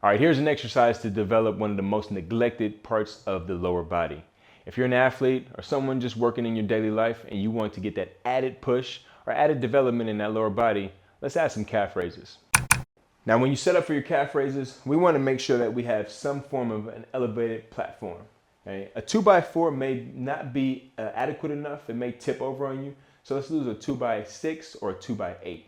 All right, here's an exercise to develop one of the most neglected parts of the lower body. If you're an athlete or someone just working in your daily life and you want to get that added push or added development in that lower body, let's add some calf raises. Now, when you set up for your calf raises, we want to make sure that we have some form of an elevated platform. Okay? A 2x4 may not be adequate enough. It may tip over on you. So let's use a 2x6 or a 2x8.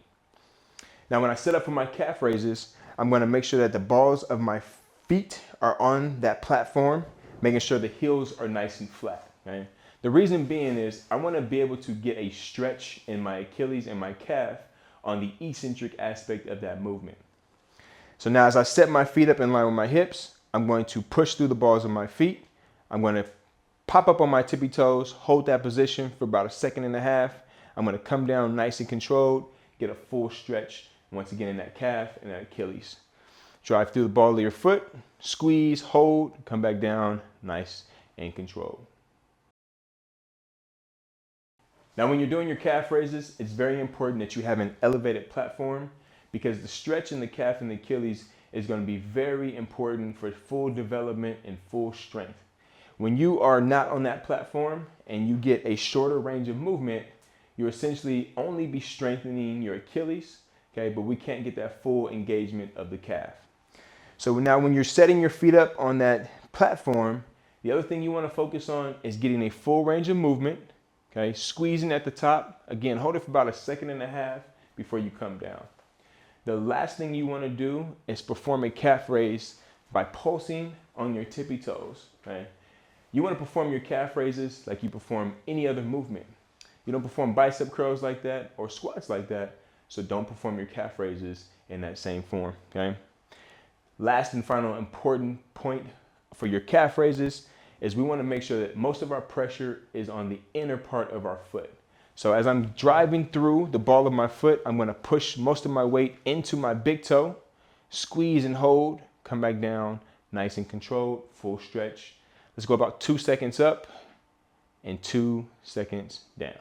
Now, when I set up for my calf raises, I'm going to make sure that the balls of my feet are on that platform, making sure the heels are nice and flat. Okay? The reason being is I want to be able to get a stretch in my Achilles and my calf on the eccentric aspect of that movement. So now as I set my feet up in line with my hips, I'm going to push through the balls of my feet. I'm going to pop up on my tippy toes, hold that position for about 1.5 seconds. I'm going to come down nice and controlled, get a full stretch, once again in that calf and that Achilles. Drive through the ball of your foot, squeeze, hold, come back down, nice and controlled. Now when you're doing your calf raises, it's very important that you have an elevated platform, because the stretch in the calf and the Achilles is going to be very important for full development and full strength. When you are not on that platform and you get a shorter range of movement, you essentially only be strengthening your Achilles, okay, but we can't get that full engagement of the calf. So now when you're setting your feet up on that platform, the other thing you want to focus on is getting a full range of movement, okay, squeezing at the top. Again, hold it for about 1.5 seconds before you come down. The last thing you want to do is perform a calf raise by pulsing on your tippy toes. Okay? You want to perform your calf raises like you perform any other movement. You don't perform bicep curls like that or squats like that, so don't perform your calf raises in that same form. Okay? Last and final important point for your calf raises is we want to make sure that most of our pressure is on the inner part of our foot. So as I'm driving through the ball of my foot, I'm going to push most of my weight into my big toe, squeeze and hold, come back down, nice and controlled, full stretch. Let's go about 2 seconds up and 2 seconds down.